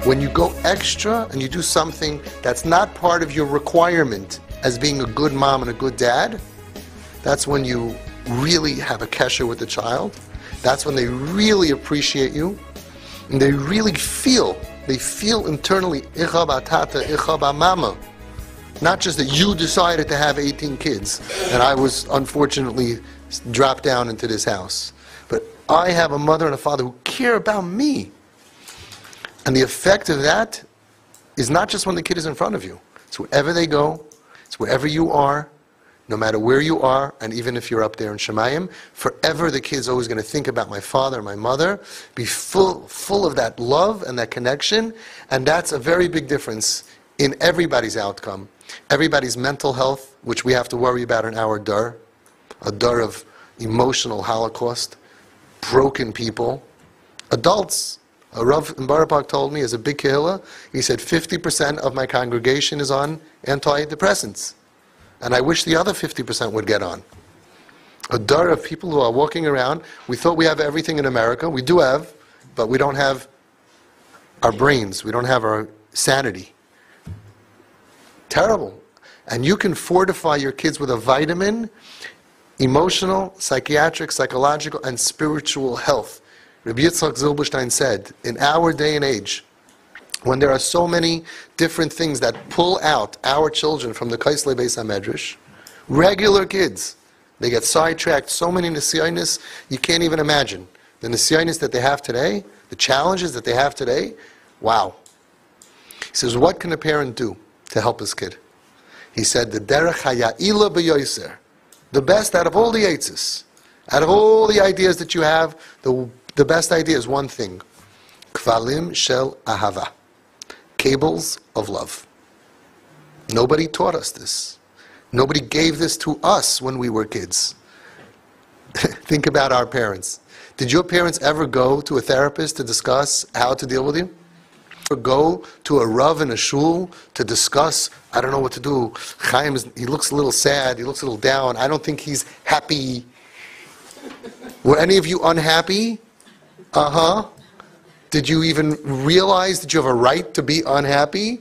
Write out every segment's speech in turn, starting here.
When you go extra and you do something that's not part of your requirement as being a good mom and a good dad, that's when you really have a kesher with the child. That's when they really appreciate you. And they really feel internally, icha b'tata, icha b'mama. Not just that you decided to have 18 kids and I was unfortunately dropped down into this house. But I have a mother and a father who care about me. And the effect of that is not just when the kid is in front of you. It's wherever they go, it's wherever you are, no matter where you are, and even if you're up there in Shemayim, forever the kid's always going to think about my father and my mother, be full of that love and that connection, and that's a very big difference in everybody's outcome. Everybody's mental health, which we have to worry about in our dar, a dar of emotional holocaust, broken people, adults. A Rav in Barapak told me, as a big kehillah, he said 50% of my congregation is on antidepressants. And I wish the other 50% would get on. A dar of people who are walking around. We thought we have everything in America. We do have, but we don't have our brains. We don't have our sanity. Terrible. And you can fortify your kids with a vitamin, emotional, psychiatric, psychological, and spiritual health. Rabbi Yitzchak Zilberstein said, in our day and age, when there are so many different things that pull out our children from the Kaislei Beis HaMedrash, regular kids, they get sidetracked, so many nisyonis, you can't even imagine. The nisyonis that they have today, the challenges that they have today, wow. He says, what can a parent do to help his kid? He said, the derech haya'ila b'yoser, the best out of all the eitzes, out of all the ideas that you have, the best idea is one thing. Kvalim shel ahava. Cables of love. Nobody taught us this. Nobody gave this to us when we were kids. Think about our parents. Did your parents ever go to a therapist to discuss how to deal with you? Or go to a rav in a shul to discuss, I don't know what to do. Chaim, he looks a little sad, he looks a little down. I don't think he's happy. Were any of you unhappy? Did you even realize that you have a right to be unhappy?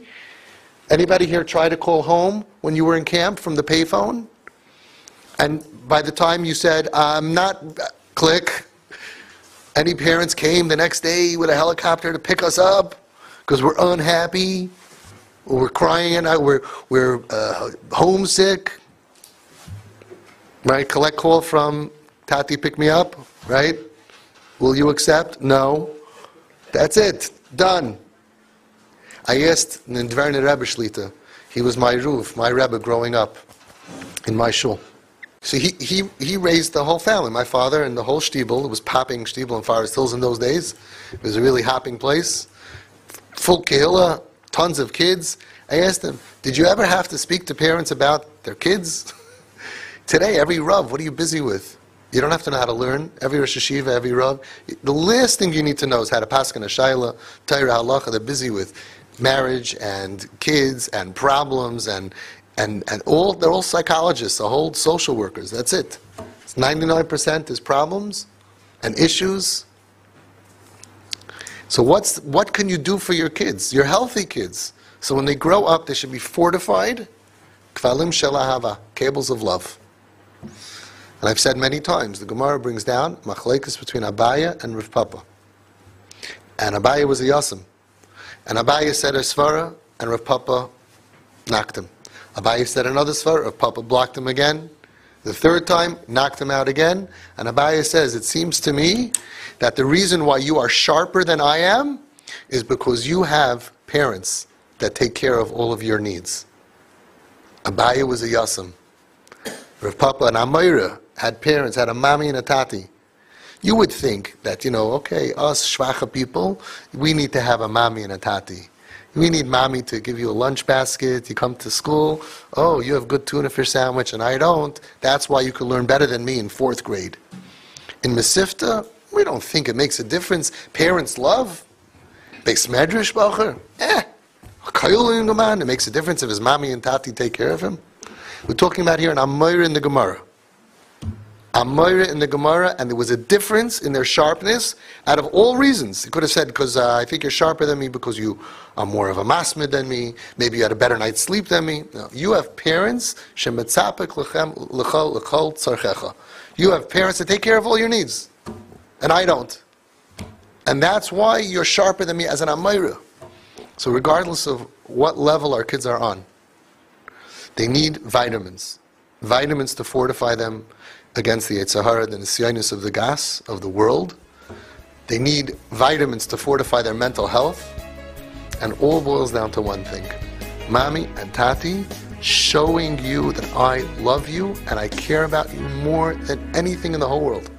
Anybody here try to call home when you were in camp from the payphone? And by the time you said, I'm not, click. Any parents came the next day with a helicopter to pick us up because we're unhappy, or we're crying, and we're homesick? Right? Collect call from Tati, pick me up, right? Will you accept? No. That's it. Done. I asked Nidverne Rebbe Shlita. He was my Ruv, my Rebbe growing up in my shul. So he raised the whole family, my father and the whole shtibel. It was popping shtibel in Forest Hills in those days. It was a really hopping place. Full kehillah, tons of kids. I asked him, did you ever have to speak to parents about their kids? Today, every Rav, what are you busy with? You don't have to know how to learn. Every Rosh Hashiva, every Rav. The last thing you need to know is how to pass a shayla, Torah halacha. They're busy with marriage and kids and problems and all. They're all psychologists, the whole social workers. That's it. It's 99% is problems and issues. So what can you do for your kids? Your healthy kids. So when they grow up, they should be fortified. Kvalim shel ahava, cables of love. And I've said many times, the Gemara brings down machlekes between Abaya and Rav Papa. And Abaya was a Yasim. And Abaya said a svara, and Rav Papa knocked him. Abaya said another svara, Rav Papa blocked him again. The third time, knocked him out again. And Abaya says, it seems to me that the reason why you are sharper than I am is because you have parents that take care of all of your needs. Abaya was a Yasim. Rav Papa and Amayra had parents, had a mami and a tati. You would think that, okay, us shvacha people, we need to have a mami and a tati. We need mommy to give you a lunch basket, you come to school, oh, you have good tuna fish sandwich and I don't. That's why you could learn better than me in 4th grade. In Mesivta, we don't think it makes a difference. Parents love. Beis Medrash Bacher, it makes a difference if his mommy and tati take care of him. We're talking about here an Amir in the Gemara. Amoira in the Gemara, and there was a difference in their sharpness out of all reasons. He could have said, because I think you're sharper than me because you are more of a masmid than me, maybe you had a better night's sleep than me. No, you have parents, shemetzapek l'chol tzarchecha. You have parents that take care of all your needs, and I don't. And that's why you're sharper than me as an Amoira. So regardless of what level our kids are on, they need vitamins. Vitamins to fortify them against the Yetzer Hara, the nisyonos of the gas of the world. They need vitamins to fortify their mental health. And all boils down to one thing. Mommy and Tati showing you that I love you and I care about you more than anything in the whole world.